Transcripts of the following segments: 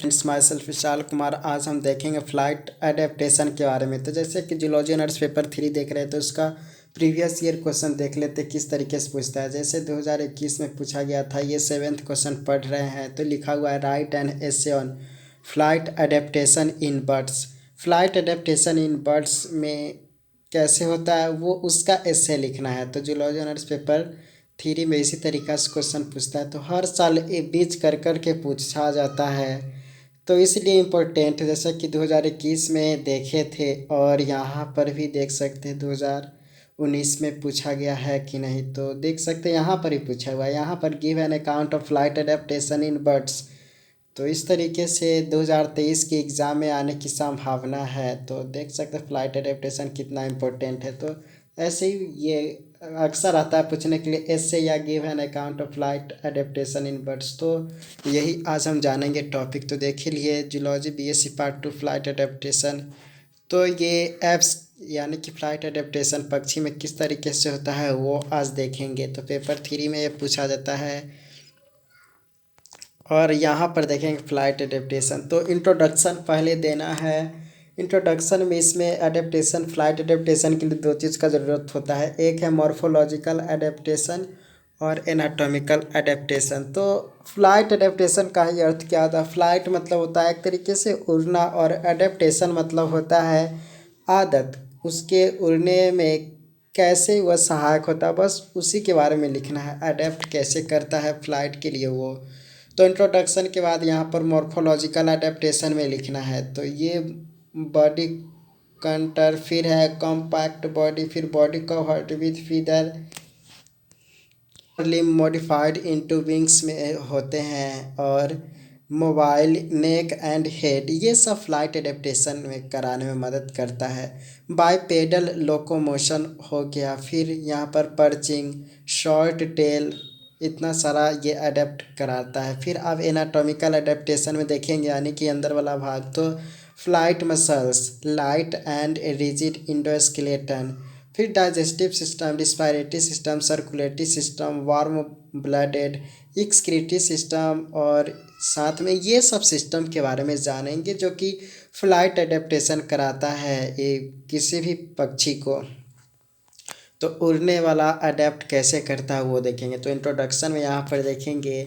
Friends, my self Vishal Kumar. आज हम देखेंगे फ्लाइट एडेप्टेशन के बारे में। तो जैसे कि जूलॉजी ऑनर्स पेपर 3 देख रहे हैं तो उसका प्रीवियस ईयर क्वेश्चन देख लेते किस तरीके से पूछता है। जैसे 2021 में पूछा गया था, ये 7th क्वेश्चन पढ़ रहे हैं तो लिखा हुआ है right an essay on flight adaptation in birds. Flight adaptation in birds में कैसे होता है वो उसका एसे लिखना है। तो जूलॉजी ऑनर्स पेपर 3 में इसी तरीक़ा से क्वेश्चन पूछता है। तो हर साल ये बीच कर के पूछा जाता है, तो इसलिए इम्पोर्टेंट है। जैसा कि 2021 में देखे थे और यहाँ पर भी देख सकते हैं 2019 में पूछा गया है कि नहीं। तो देख सकते हैं यहाँ पर ही पूछा हुआ है, यहाँ पर give an account of flight adaptation in birds. तो इस तरीके से 2023 की एग्ज़ाम में आने की संभावना है। तो देख सकते हैं फ्लाइट एडेप्टेशन कितना इम्पोर्टेंट है। तो ऐसे ही ये अक्सर आता है पूछने के लिए, ऐसे या give an account of flight adaptation in birds. तो यही आज हम जानेंगे टॉपिक। तो देख लिए zoology BSc part 2 flight adaptation. तो ये एप्स यानी कि फ्लाइट एडेप्टेशन पक्षी में किस तरीके से होता है वो आज देखेंगे। तो पेपर 3 में ये पूछा जाता है और यहाँ पर देखेंगे फ्लाइट एडेप्टेशन। तो इंट्रोडक्शन पहले देना है। इंट्रोडक्शन में इसमें एडेप्टेशन, फ्लाइट एडेप्टेशन के लिए 2 चीज़ का ज़रूरत होता है। एक है मॉर्फोलॉजिकल एडेप्टेशन और एनाटॉमिकल एडेप्टेशन। तो फ्लाइट एडेप्टेशन का ही अर्थ क्या होता है? फ्लाइट मतलब होता है एक तरीके से उड़ना, और एडेप्टेशन मतलब होता है आदत, उसके उड़ने में कैसे वह सहायक होता है, बस उसी के बारे में लिखना है। अडेप्ट कैसे करता है फ्लाइट के लिए वो। तो इंट्रोडक्शन के बाद यहाँ पर मॉर्फोलॉजिकल एडेप्टेशन में लिखना है। तो ये बॉडी कंटर, फिर है कॉम्पैक्ट बॉडी, फिर body covered with feather, limb modified into wings में होते हैं, और मोबाइल नेक एंड हेड, ये सब फ्लाइट एडेप्टेशन में कराने में मदद करता है। बाईपेडल लोकोमोशन हो गया, फिर यहाँ पर पर्चिंग, शॉर्ट टेल, इतना सारा ये अडेप्ट कराता है। फिर अब एनाटॉमिकल एडेप्टेशन में देखेंगे, यानी कि अंदर वाला भाग। तो flight muscles, light and rigid endoskeleton, फिर digestive system, respiratory system, circulatory system, warm blooded, excretory system, और साथ में ये सब सिस्टम के बारे में जानेंगे जो कि फ्लाइट एडेप्टेशन कराता है ये किसी भी पक्षी को। तो उड़ने वाला अडेप्ट कैसे करता है वो देखेंगे। तो इंट्रोडक्शन में यहाँ पर देखेंगे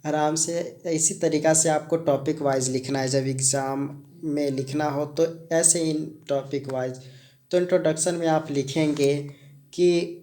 आराम से, इसी तरीक़ा से आपको टॉपिक वाइज लिखना है। जब एग्ज़ाम में लिखना हो तो ऐसे ही टॉपिक वाइज। तो इंट्रोडक्शन में आप लिखेंगे कि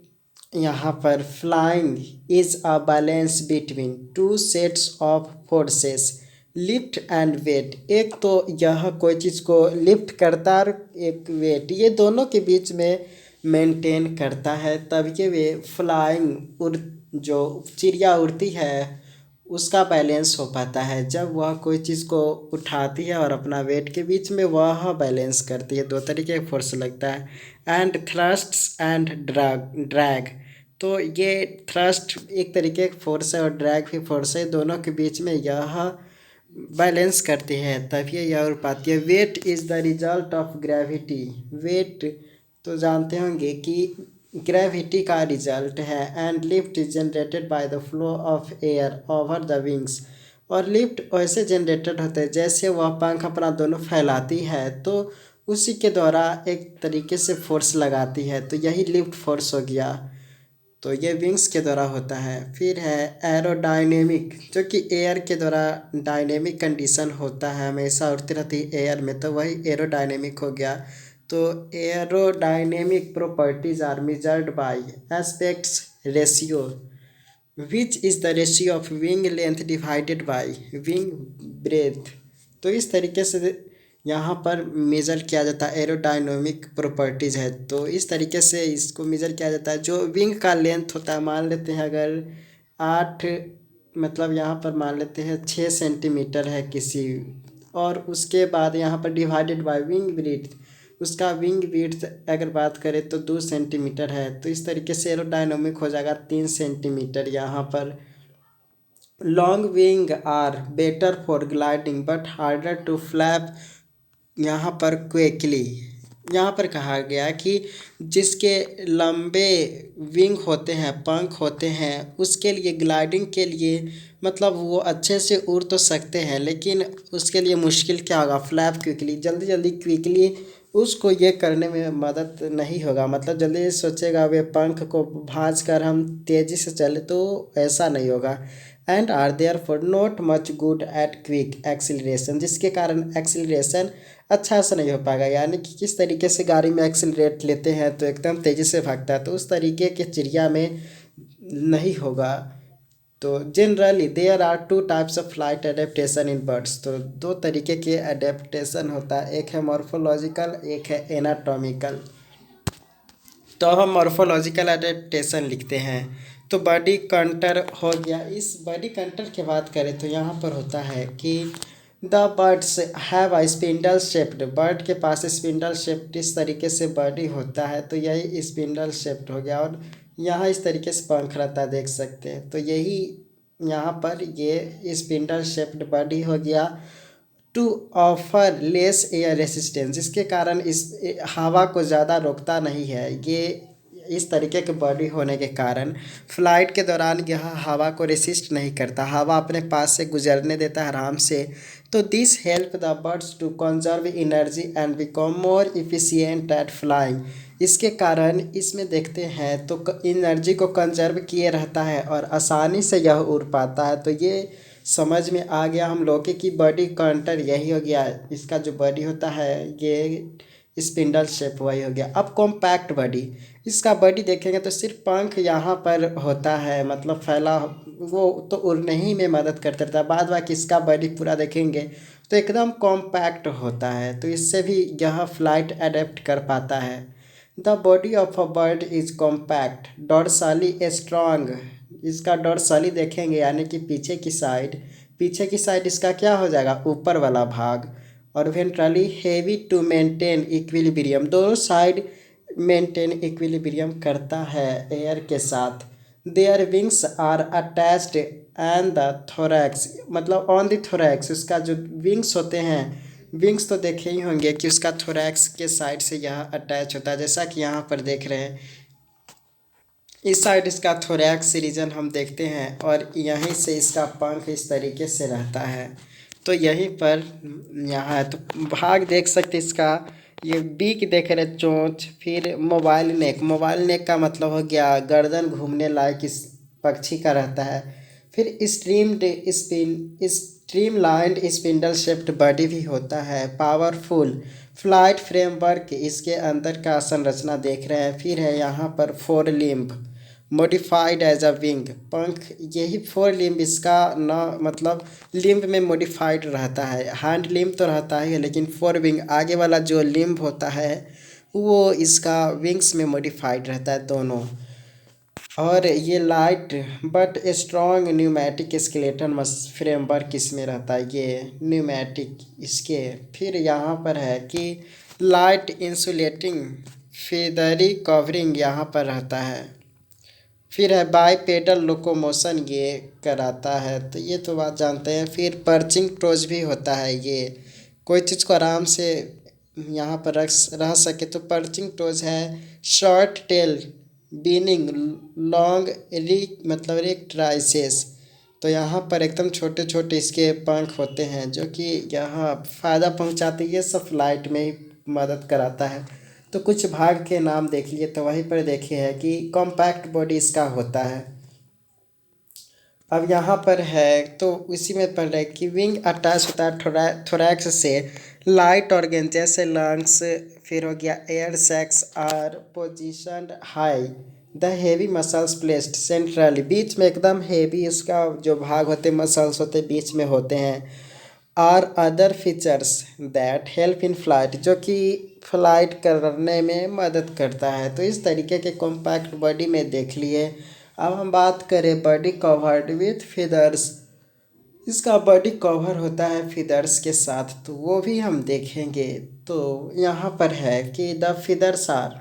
यहाँ पर flying is a balance between 2 sets of forces, lift and weight. एक तो यह कोई चीज़ को लिफ्ट करता है, एक वेट, ये दोनों के बीच में मेंटेन करता है, तब ये वे फ्लाइंग उड़, जो चिड़िया उड़ती है उसका बैलेंस हो पाता है। जब वह कोई चीज़ को उठाती है और अपना वेट के बीच में वह बैलेंस करती है। 2 तरीके का फोर्स लगता है, एंड थ्रस्ट्स एंड ड्रैग। तो ये थ्रस्ट एक तरीके का फोर्स है और ड्रैग भी फोर्स है, दोनों के बीच में यह बैलेंस करती है, तभी यह उड़ पाती है। Weight is the result of gravity. Weight तो जानते होंगे कि ग्रेविटी का रिजल्ट है। And lift is generated by the flow of air over the wings. और लिफ्ट वैसे जनरेटेड होते हैं जैसे वह पंख अपना दोनों फैलाती है, तो उसी के द्वारा एक तरीके से फोर्स लगाती है, तो यही लिफ्ट फोर्स हो गया। तो ये विंग्स के द्वारा होता है। फिर है एरोडायनेमिक, जो कि एयर के द्वारा डायनेमिक कंडीशन होता है, हमेशा उड़ती रहती है एयर में, तो वही एरोडायनेमिक हो गया। तो aerodynamic properties are measured by aspects ratio, which is the ratio of wing length divided by wing breadth. तो इस तरीके से यहाँ पर मेज़र किया जाता है, एरोडायनामिक प्रॉपर्टीज़ है। तो इस तरीके से इसको मेज़र किया जाता है। जो विंग का लेंथ होता है, मान लेते हैं अगर 8, मतलब यहाँ पर मान लेते हैं 6 सेंटीमीटर है किसी, और उसके बाद यहाँ पर डिवाइडेड बाय विंग ब्रीथ, उसका विंग ब्रीथ अगर बात करें तो 2 सेंटीमीटर है। तो इस तरीके से एरोडायनामिक हो जाएगा 3 सेंटीमीटर यहाँ पर। Long wing are better for gliding but harder to flap यहाँ पर क्विकली। यहाँ पर कहा गया कि जिसके लंबे विंग होते हैं, पंख होते हैं, उसके लिए ग्लाइडिंग के लिए मतलब वो अच्छे से उड़ तो सकते हैं, लेकिन उसके लिए मुश्किल क्या होगा, फ्लैप क्विकली, जल्दी जल्दी क्विकली उसको ये करने में मदद नहीं होगा। मतलब जल्दी सोचेगा वे पंख को भांज कर हम तेज़ी से चले, तो ऐसा नहीं होगा। And are therefore not much good at quick acceleration, जिसके कारण एक्सिलरेशन अच्छा से नहीं हो पाएगा। यानी कि किस तरीके से गाड़ी में एक्सिलरेट लेते हैं तो एकदम तेज़ी से भागता है, तो उस तरीके के चिड़िया में नहीं होगा। तो generally there are two types of flight adaptation in birds, तो दो तरीके के एडेप्टेशन होता है, एक है मॉर्फोलॉजिकल, एक है एनाटॉमिकल। तो अब हम मॉर्फोलॉजिकल एडेप्टेशन लिखते हैं। तो बॉडी कंटर हो गया। इस बॉडी कंटर की बात करें तो यहाँ पर होता है कि the birds have a spindle shaped, bird के पास स्पिंडल शेप्ड इस तरीके से बॉडी होता है, तो यही स्पिंडल शेप्ड हो गया। और यहाँ इस तरीके से पंख रहता है, देख सकते हैं। तो यही यहाँ पर ये स्पिंडल शेप्ड बॉडी हो गया। To offer less air resistance, जिसके कारण इस हवा को ज़्यादा रोकता नहीं है। ये इस तरीके के बॉडी होने के कारण फ्लाइट के दौरान यह हवा को रेसिस्ट नहीं करता, हवा अपने पास से गुजरने देता है आराम से। तो this help the birds to conserve energy and become more efficient at flying, इसके कारण इसमें देखते हैं तो एनर्जी को कंजर्व किए रहता है और आसानी से यह उड़ पाता है। तो ये समझ में आ गया हम लोग कि बॉडी कंटर यही हो गया। इसका जो बॉडी होता है ये स्पिंडल शेप वही हो गया। अब कॉम्पैक्ट बॉडी, इसका बॉडी देखेंगे तो सिर्फ पंख यहाँ पर होता है, मतलब फैला, वो तो उड़ने ही में मदद करता रहता है। बाद बाकी इसका बॉडी पूरा देखेंगे तो एकदम कॉम्पैक्ट होता है, तो इससे भी यह फ्लाइट अडेप्ट कर पाता है। The body of a bird is compact dorsally strong, इसका डोर्साली देखेंगे यानी कि पीछे की साइड इसका क्या हो जाएगा, ऊपर वाला भाग। और ventrally heavy to maintain equilibrium, दोनों साइड मेंटेन इक्विलिब्रियम करता है एयर के साथ। Their wings are attached and the thorax, मतलब ऑन द थोरैक्स, उसका जो विंग्स होते हैं, विंग्स तो देखे ही होंगे कि उसका थोरैक्स के साइड से यह अटैच होता है, जैसा कि यहाँ पर देख रहे हैं। इस साइड इसका थोरैक्स रीजन हम देखते हैं और यहीं से इसका पंख इस तरीके से रहता है। तो यहीं पर यहाँ है, तो भाग देख सकते इसका, ये बीक देख रहे चोंच। फिर मोबाइल नेक का मतलब हो गया गर्दन घूमने लायक इस पक्षी का रहता है। फिर स्ट्रीमलाइंड स्पिंडल शेप्ड बॉडी भी होता है। पावरफुल फ्लाइट फ्रेमवर्क, इसके अंदर का संरचना देख रहे हैं। फिर है यहाँ पर forelimb modified as a wing, पंख, यही फोर लिम्ब इसका ना, मतलब लिम्ब में मॉडिफाइड रहता है। हैंड लिम्ब तो रहता ही है, लेकिन फोर विंग आगे वाला जो लिम्ब होता है वो इसका विंग्स में मॉडिफाइड रहता है दोनों। और ये light but strong pneumatic skeleton मस फ्रेमवर्क इसमें रहता है, ये न्यूमेटिक इसके। फिर यहाँ पर है कि लाइट इंसुलेटिंग फेदरी कवरिंग यहाँ पर रहता है। फिर है बाईपेडल लोकोमोशन ये कराता है, तो ये तो बात जानते हैं। फिर पर्चिंग टोज भी होता है, ये कोई चीज़ को आराम से यहाँ पर रह सके तो पर्चिंग टोज है। शॉर्ट टेल बीनिंग लॉन्ग री, मतलब एक ट्राइसेस, तो यहाँ पर एकदम छोटे छोटे इसके पंख होते हैं जो कि यहाँ फ़ायदा पहुँचाते हैं, ये सब फ्लाइट में ही मदद कराता है। तो कुछ भाग के नाम देख लिए, तो वहीं पर देखे हैं कि कॉम्पैक्ट बॉडी इसका होता है। अब यहाँ पर है तो इसी में पढ़ रहे कि विंग अटैच होता है थोरैक्स से लाइट ऑर्गन जैसे लंग्स। फिर हो गया air sacs are positioned high, the heavy muscles placed centrally, बीच में एकदम हेवी इसका जो भाग होते मसल्स होते बीच में होते हैं। Are other features that help in flight, जो कि फ्लाइट करने में मदद करता है। तो इस तरीके के कॉम्पैक्ट बॉडी में देख लिए। अब हम बात करें बॉडी कवर्ड विथ फिदर्स, इसका बॉडी कवर होता है फिदर्स के साथ, तो वो भी हम देखेंगे। तो यहाँ पर है कि द फिदर्स आर,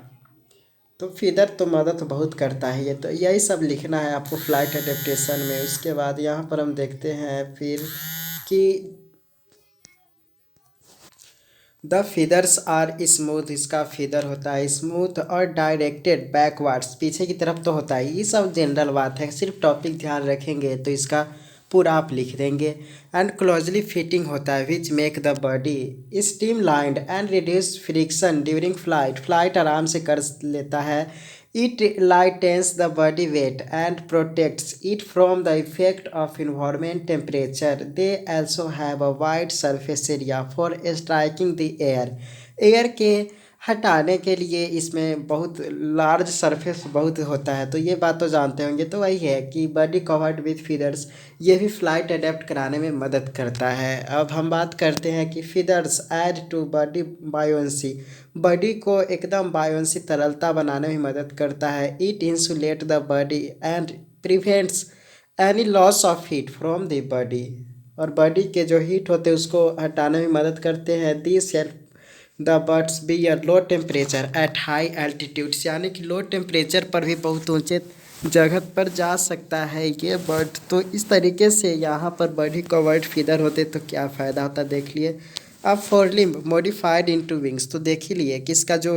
तो फिदर तो मदद बहुत करता है, ये तो यही सब लिखना है आपको फ्लाइट एडेप्टेशन में। उसके बाद यहाँ पर हम देखते हैं फिर कि द फीदर्स आर स्मूथ, इसका फीदर होता है स्मूथ और डायरेक्टेड बैकवर्ड्स, पीछे की तरफ तो होता है। ये सब जनरल बात है, सिर्फ टॉपिक ध्यान रखेंगे तो इसका पूरा आप लिख देंगे। एंड क्लोजली फिटिंग होता है which make the body stream lined and reduce friction during flight, flight आराम से कर लेता है। It lightens the body weight and protects it from the effect of environment temperature. They also have a wide surface area for striking the air. Air के हटाने के लिए इसमें बहुत लार्ज सरफेस बहुत होता है, तो ये बात तो जानते होंगे। तो वही है कि बॉडी कवर्ड विथ फीदर्स, ये भी फ्लाइट अडेप्ट कराने में मदद करता है। अब हम बात करते हैं कि feathers add to body buoyancy, body को एकदम बायोंसी तरलता बनाने में मदद करता है। It insulate the body and prevents any loss of heat from the body, और बॉडी के जो हीट होते हैं उसको हटाने में मदद करते हैं। This help the birds be a low temperature at high altitudes, यानी कि लो टेम्परेचर पर भी बहुत ऊंचे जगह पर जा सकता है ये बर्ड। तो इस तरीके से यहाँ पर बॉडी कवर्ड फीदर होते तो क्या फ़ायदा होता देख लिए। अब four limb modified into wings, तो देख ही लिए कि इसका जो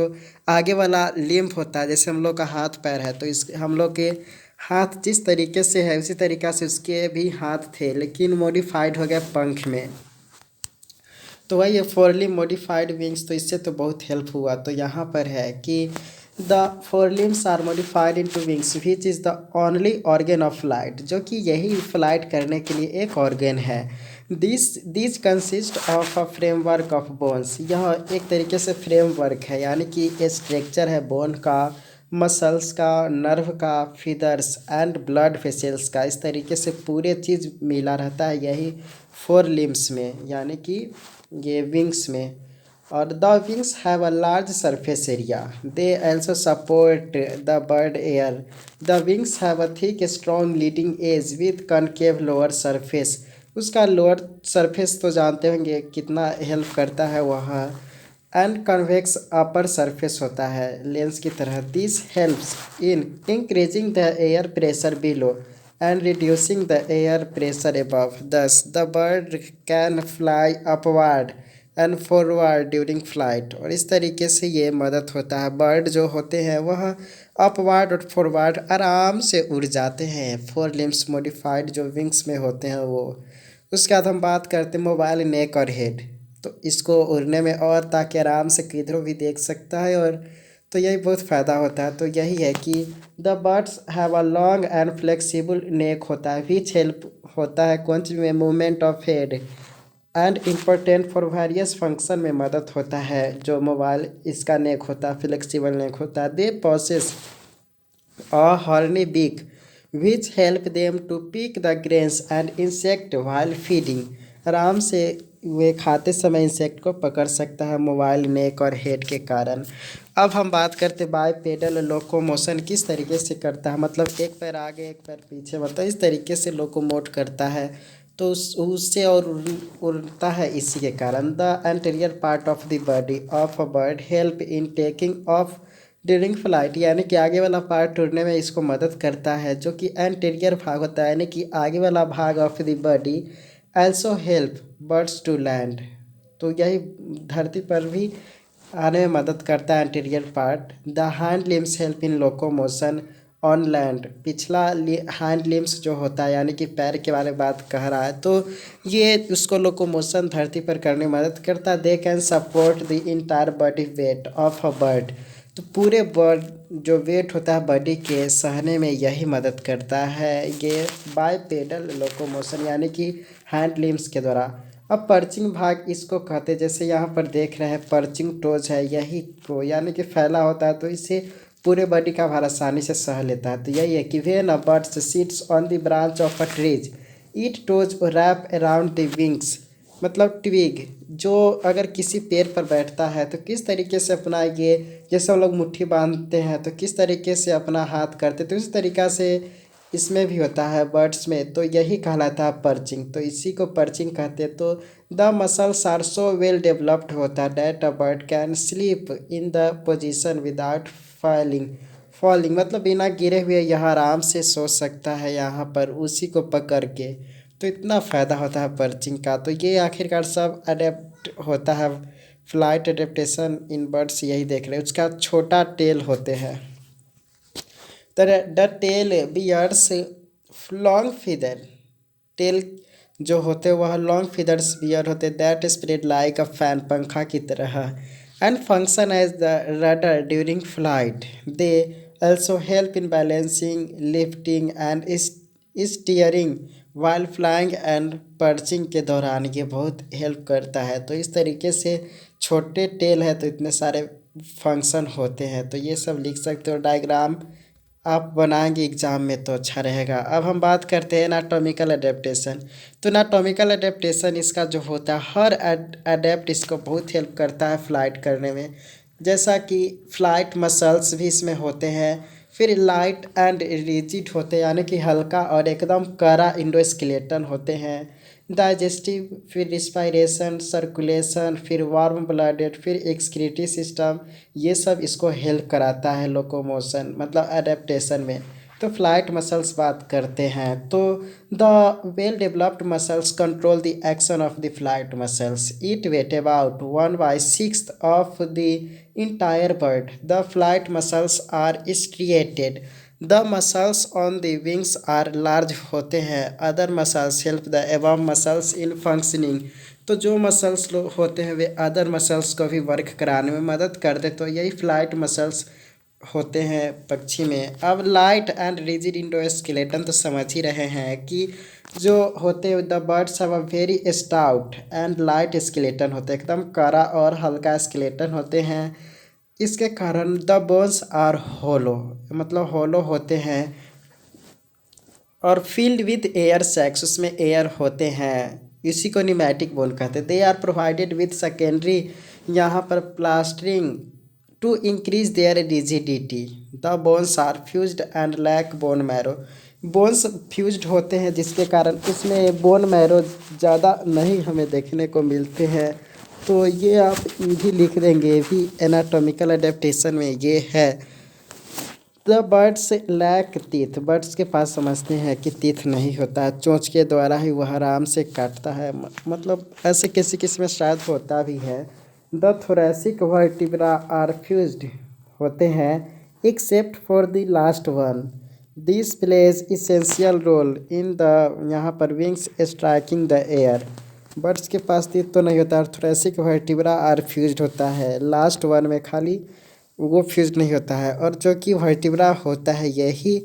आगे वाला लिम्ब होता है, जैसे हम लोग का हाथ पैर है, तो इस हम लोग के हाथ जिस तरीके से है उसी तरीक़ा से उसके भी हाथ थे, लेकिन मॉडिफाइड हो गया पंख में। तो वही है फोरली मॉडिफाइड विंग्स, तो इससे तो बहुत हेल्प हुआ। तो यहाँ पर है कि the forelimbs are modified into wings which is the only organ of flight, जो कि यही फ्लाइट करने के लिए एक ऑर्गन है। This consist of a framework of bones, यह एक तरीके से फ्रेमवर्क है, यानी कि स्ट्रक्चर है बोन का, मसल्स का, नर्व का, फीदर्स एंड ब्लड वेसल्स का। इस तरीके से पूरे चीज़ मिला रहता है यही फोर लिम्स में, यानी कि ये विंग्स में। और the wings have a large surface area, they also support the bird air. The wings have a thick strong leading edge with concave lower surface, उसका लोअर सरफेस तो जानते होंगे कितना हेल्प करता है वह। एंड कन्वेक्स अपर सरफेस होता है लेंस की तरह। This helps in increasing the air pressure below and reducing the air pressure above. Thus, the bird can fly upward and forward during flight. और इस तरीके से ये मदद होता है, बर्ड जो होते हैं वह अपवर्ड और फॉरवर्ड आराम से उड़ जाते हैं, फोर लिम्स मॉडिफाइड जो विंग्स में होते हैं वो। उसके बाद हम बात करते हैं मोबाइल नेक और हेड, तो इसको उड़ने में और ताकि आराम से किधरों भी देख सकता है, और तो यही बहुत फ़ायदा होता है। तो यही है कि the birds have a long and flexible neck होता है विच हेल्प होता है कौन में movement of head and important for various function में मदद होता है। जो मोबाइल इसका नेक होता है फ्लेक्सिबल नेक होता है। They possess a horny beak which help them to pick the grains and insect while feeding, आराम से वे खाते समय इंसेक्ट को पकड़ सकता है मोबाइल नेक और हेड के कारण। अब हम बात करते बाय पेडल लोकोमोशन किस तरीके से करता है, मतलब एक पैर आगे एक पैर पीछे, मतलब इस तरीके से लोकोमोट करता है, तो उससे और उड़ता है इसी के कारण। The anterior part of the body of a bird help in taking of during flight, यानी कि आगे वाला पार्ट उड़ने में इसको मदद करता है, जो कि एंटीरियर भाग होता है, यानी कि आगे वाला भाग of the body also help birds to land, तो यही धरती पर भी आने में मदद करता है anterior part. The hand limbs help in locomotion on land, पिछला हैंड लिम्स जो होता है यानी कि पैर के बारे में बात कह रहा है, तो ये उसको लोकोमोशन धरती पर करने में मदद करता है। They can support the entire body weight of a bird, तो पूरे बर्ड जो वेट होता है बॉडी के सहने में यही मदद करता है ये बायपेडल लोकोमोशन, यानी कि हैंड लिम्स के द्वारा। अब पर्चिंग भाग इसको कहते हैं, जैसे यहाँ पर देख रहे हैं पर्चिंग टोज है यही को, यानी कि फैला होता है, तो इसे पूरे बॉडी का भार आसानी से सह लेता है। तो यही है कि when a bird seats on the branch of a trees it toes wrap around the wings, मतलब ट्विग जो अगर किसी पेड़ पर बैठता है तो किस तरीके से अपना ये, जैसे हम लोग मुट्ठी बांधते हैं तो किस तरीके से अपना हाथ करते, तो इस तरीक़ा से इसमें भी होता है बर्ड्स में, तो यही कहलाता है पर्चिंग, तो इसी को पर्चिंग कहते हैं। तो the muscles are so well developed होता है that a bird can sleep in the position without falling, मतलब बिना गिरे हुए यह आराम से सो सकता है यहाँ पर उसी को पकड़ के, तो इतना फ़ायदा होता है पर्चिंग का। तो ये आखिरकार सब अडेप्ट होता है फ्लाइट एडेप्टेशन इन बर्ड्स यही देख रहे हैं। उसका छोटा टेल होते हैं। तो the tail bears long feather, tail जो होते वह लॉन्ग फीदर्स बियर होते that spread like a fan, पंखा की तरह, and function as the rudder during flight. They also help in balancing, lifting and steering while flying and perching के दौरान ये बहुत हेल्प करता है। तो इस तरीके से छोटे टेल है तो इतने सारे फंक्शन होते हैं। तो ये सब लिख सकते हो, डायग्राम आप बनाएंगे एग्जाम में तो अच्छा रहेगा। अब हम बात करते हैं एनाटॉमिकल अडेप्टेशन। तो एनाटॉमिकल अडेप्टेशन इसका जो होता है, हर अडेप्ट इसको बहुत हेल्प करता है फ्लाइट करने में। जैसा कि फ्लाइट मसल्स भी इसमें होते हैं, फिर लाइट एंड रिजिड होते हैं यानी कि हल्का और एकदम कड़ा इंडोस्केलेटन होते हैं, डाइजेस्टिव, फिर रिस्पायरेशन, सर्कुलेशन, फिर वार्म ब्लडेड, फिर एक्सक्रीटरी सिस्टम, ये सब इसको हेल्प कराता है लोकोमोशन मतलब एडेप्टेशन में। तो फ्लाइट मसल्स बात करते हैं तो the well developed muscles control the action of the flight muscles, it weight about 1/6 of the entire bird. The flight muscles are striated, the muscles on the wings are large होते हैं, other muscles help the above muscles in functioning. तो जो muscles होते हैं वे other muscles को भी work कराने में मदद करते, तो यही फ्लाइट मसल्स होते हैं पक्षी में। अब लाइट एंड रिजिड इंडोस्केलेटन तो समझ ही रहे हैं कि जो होते हैं the birds have a very stout and light skeleton होते हैं, एकदम कड़ा और हल्का स्केलेटन होते हैं। इसके कारण द बोन्स आर होलो, मतलब होलो होते हैं, और फील्ड विद एयर सैक्स, उसमें एयर होते हैं, इसी को न्यूमैटिक बोन कहते हैं। They are provided with secondary यहाँ पर plastering to increase their rigidity. The bones are fused and lack bone marrow, bones fused होते हैं जिसके कारण इसमें बोन मैरो ज़्यादा नहीं हमें देखने को मिलते हैं। तो ये आप भी लिख देंगे, ये भी एनाटॉमिकल अडेप्टेशन में ये है। The birds lack teeth, birds के पास समझते हैं कि टीथ नहीं होता है, चोंच के द्वारा ही वह आराम से काटता है, मतलब ऐसे किसी किसी में शायद होता भी है। The thoracic vertebra are fused होते हैं except for the last one, this plays essential role in the यहाँ पर wings striking the air. Birds के पास टीथ तो नहीं होता, थोरैसिक वर्टिब्रा आर फ्यूज्ड होता है, लास्ट वन में खाली वो फ्यूज नहीं होता है, और जो कि वर्टिब्रा होता है यही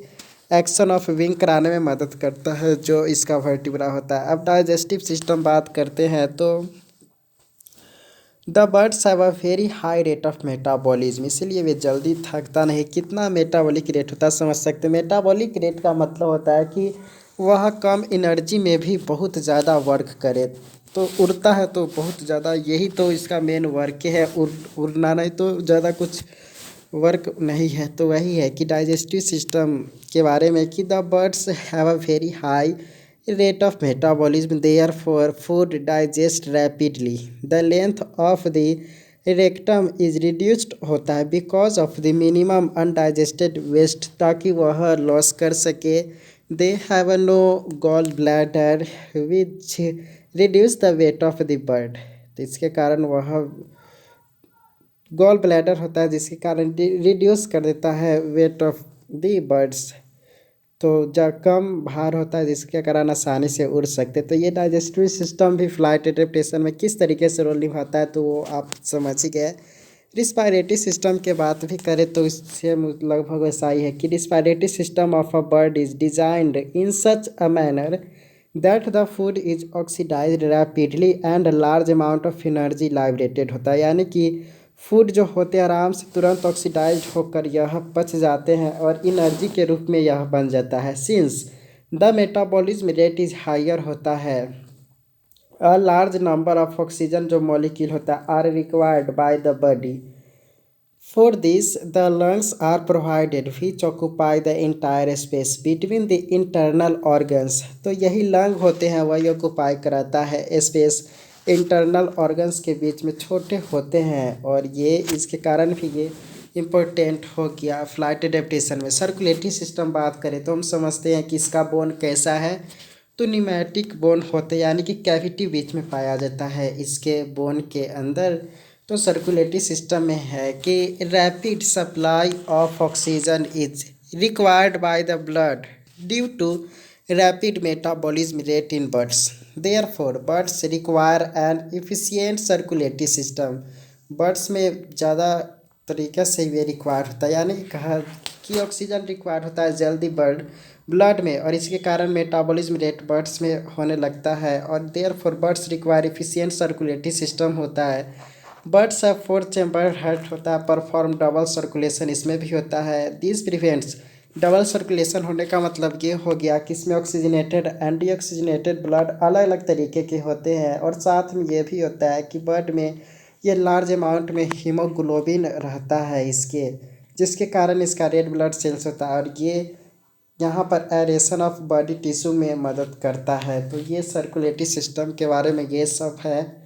एक्शन ऑफ विंग कराने में मदद करता है जो इसका वर्टिब्रा होता है। अब डाइजेस्टिव सिस्टम बात करते हैं तो the birds have a very high rate of metabolism, इसीलिए वे जल्दी थकता नहीं। कितना मेटाबॉलिक रेट होता है समझ सकते हैं। मेटाबॉलिक रेट का मतलब होता है कि वह कम एनर्जी में भी बहुत ज़्यादा वर्क करे, तो उड़ता है तो बहुत ज़्यादा, यही तो इसका मेन वर्क है, उड़ना, नहीं तो ज़्यादा कुछ वर्क नहीं है। तो वही है कि डाइजेस्टिव सिस्टम के बारे में कि the birds have a very high rate of metabolism, therefore food digests rapidly, the length of the rectum is reduced होता है because of the minimum undigested waste, ताकि वह लॉस कर सके। they have no gall bladder which reduce the weight of the bird, तो इसके कारण वह गॉल ब्लैडर होता है जिसके कारण रिड्यूस कर देता है वेट ऑफ दी बर्ड्स, तो जब कम भार होता है जिसके कारण आसानी से उड़ सकते। तो ये डाइजेस्टिव सिस्टम भी फ्लाइट एडेप्टेशन में किस तरीके से रोल निभाता है तो वो आप समझ ही गए। रिस्पायरेटरी सिस्टम के बात भी करें तो इससे लगभग वैसा ही है कि respiratory system of a bird is designed in such a manner that the food is oxidised rapidly and large amount of energy liberated होता है, यानी कि फूड जो होते हैं आराम से तुरंत ऑक्सीडाइज होकर यह पच जाते हैं और एनर्जी के रूप में यह बन जाता है। Since the metabolism rate is higher होता है, a large number of oxygen जो मॉलिक्यूल होता है are required by the body, for this the lungs are provided which occupy the entire space between the internal organs. तो यही lung होते हैं वही ऑक्यूपाई कराता है स्पेस इंटरनल ऑर्गन्स के बीच में, छोटे होते हैं, और ये इसके कारण भी ये इम्पोर्टेंट हो गया फ्लाइट एडेप्टेशन में। सर्कुलेटरी सिस्टम बात करें तो हम समझते हैं कि इसका बोन कैसा है, तो न्यूमैटिक बोन होते हैं यानी कि कैविटी बीच में पाया जाता है इसके बोन के अंदर। तो सर्कुलेटरी सिस्टम में है कि rapid supply of oxygen is required by the blood due to rapid metabolism rate in birds. Therefore birds require an efficient circulatory system. Birds में ज़्यादा तरीके से ये रिक्वायर होता है, यानी कि कहा कि ऑक्सीजन रिक्वायर होता है जल्दी ब्लड में, और इसके कारण मेटाबॉलिज्म रेट बर्ड्स में होने लगता है, और therefore birds require efficient circulatory system होता है। Birds of four chamber heart होता है, परफॉर्म डबल सर्कुलेशन इसमें भी होता है। दिस प्रिवेंट्स डबल सर्कुलेशन होने का मतलब ये हो गया कि इसमें ऑक्सीजनेटेड एंड डीऑक्सीजनेटेड ब्लड अलग अलग तरीके के होते हैं, और साथ में ये भी होता है कि बर्ड में ये लार्ज अमाउंट में हीमोग्लोबिन रहता है इसके, जिसके कारण इसका रेड ब्लड सेल्स होता है, और ये यहाँ पर एरेशन ऑफ बॉडी टिश्यू में मदद करता है। तो ये सर्कुलेटरी सिस्टम के बारे में ये सब है।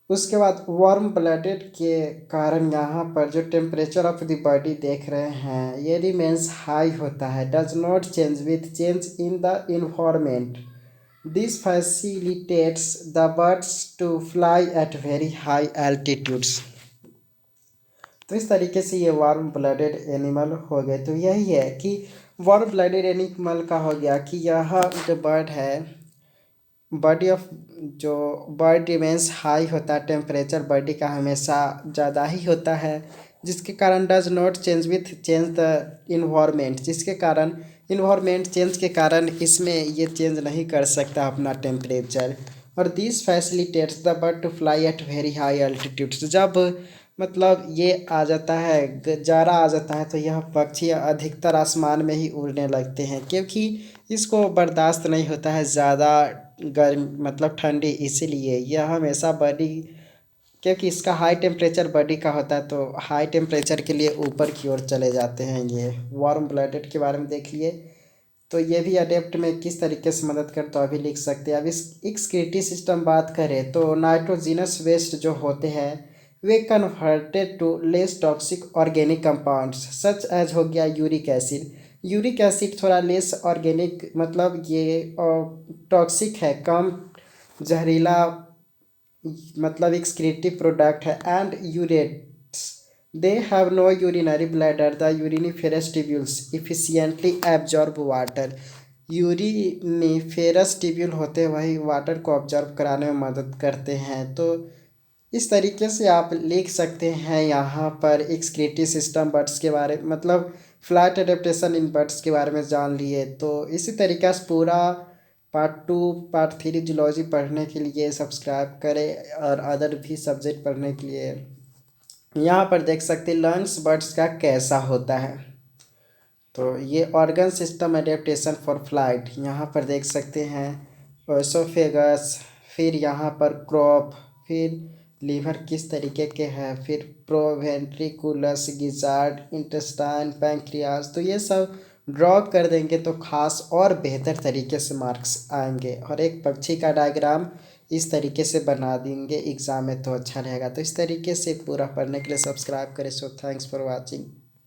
उसके बाद वार्म ब्लडेड के कारण यहाँ पर जो टेम्परेचर ऑफ द बॉडी देख रहे हैं ये रिमेंस हाई होता है, does not change with change in the environment. This facilitates the birds to fly at very high altitudes. तो इस तरीके से ये वार्म ब्लडेड एनिमल हो गए। तो यही है कि वार्म ब्लडेड एनिमल का हो गया कि यह जो बर्ड है, बॉडी ऑफ जो बर्ड रिमेंस हाई होता है, टेम्परेचर बॉडी का हमेशा ज़्यादा ही होता है, जिसके कारण does not change with change the environment, जिसके कारण इन्वायरमेंट चेंज के कारण इसमें ये चेंज नहीं कर सकता अपना टेम्परेचर। और this facilitates the bird to fly at very high altitudes. जब मतलब ये आ जाता है, जाड़ा आ जाता है, तो यह पक्षी अधिकतर आसमान में ही उड़ने लगते हैं, क्योंकि इसको बर्दाश्त नहीं होता है ज़्यादा गर्म मतलब ठंडी, इसीलिए यह हमेशा बॉडी, क्योंकि इसका हाई टेम्परेचर बॉडी का होता है, तो हाई टेम्परेचर के लिए ऊपर की ओर चले जाते हैं। ये वार्म ब्लडेड के बारे में देख लिए। तो ये भी अडेप्ट में किस तरीके से मदद करता है अभी लिख सकते हैं। अब इस एक्सक्रीटरी सिस्टम बात करें तो नाइट्रोजिनस वेस्ट जो होते हैं वे converted to less toxic organic compounds such as हो गया यूरिक एसिड। यूरिक एसिड थोड़ा लेस ऑर्गेनिक मतलब ये टॉक्सिक है, कम जहरीला मतलब एक्सक्रीटिव प्रोडक्ट है। And urates they have no urinary bladder, the uriniferous tubules efficiently absorb water. Uriniferous tubule होते हैं वही वाटर को ऑब्जर्व कराने में मदद करते हैं। तो इस तरीके से आप लिख सकते हैं यहाँ पर एक्सक्रीटरी सिस्टम बर्ड्स के बारे में, मतलब फ्लाइट एडेप्टेशन इन बर्ड्स के बारे में जान लिए। तो इसी तरीके से पूरा पार्ट 2 पार्ट 3 जूलॉजी पढ़ने के लिए सब्सक्राइब करें, और अदर भी सब्जेक्ट पढ़ने के लिए यहाँ पर देख सकते हैं लंग्स बर्ड्स का कैसा होता है। तो ये organ system adaptation for flight यहाँ पर देख सकते हैं। ओसोफेगस, फिर यहाँ पर क्रॉप, फिर लीवर किस तरीके के हैं, फिर प्रोवेंट्रिकुलस, गिजार्ड, इंटेस्टाइन, पैंक्रियास। तो ये सब ड्रॉ कर देंगे तो खास और बेहतर तरीके से मार्क्स आएंगे। और एक पक्षी का डायग्राम इस तरीके से बना देंगे एग्ज़ाम में तो अच्छा रहेगा। तो इस तरीके से पूरा पढ़ने के लिए सब्सक्राइब करें। So thanks for watching.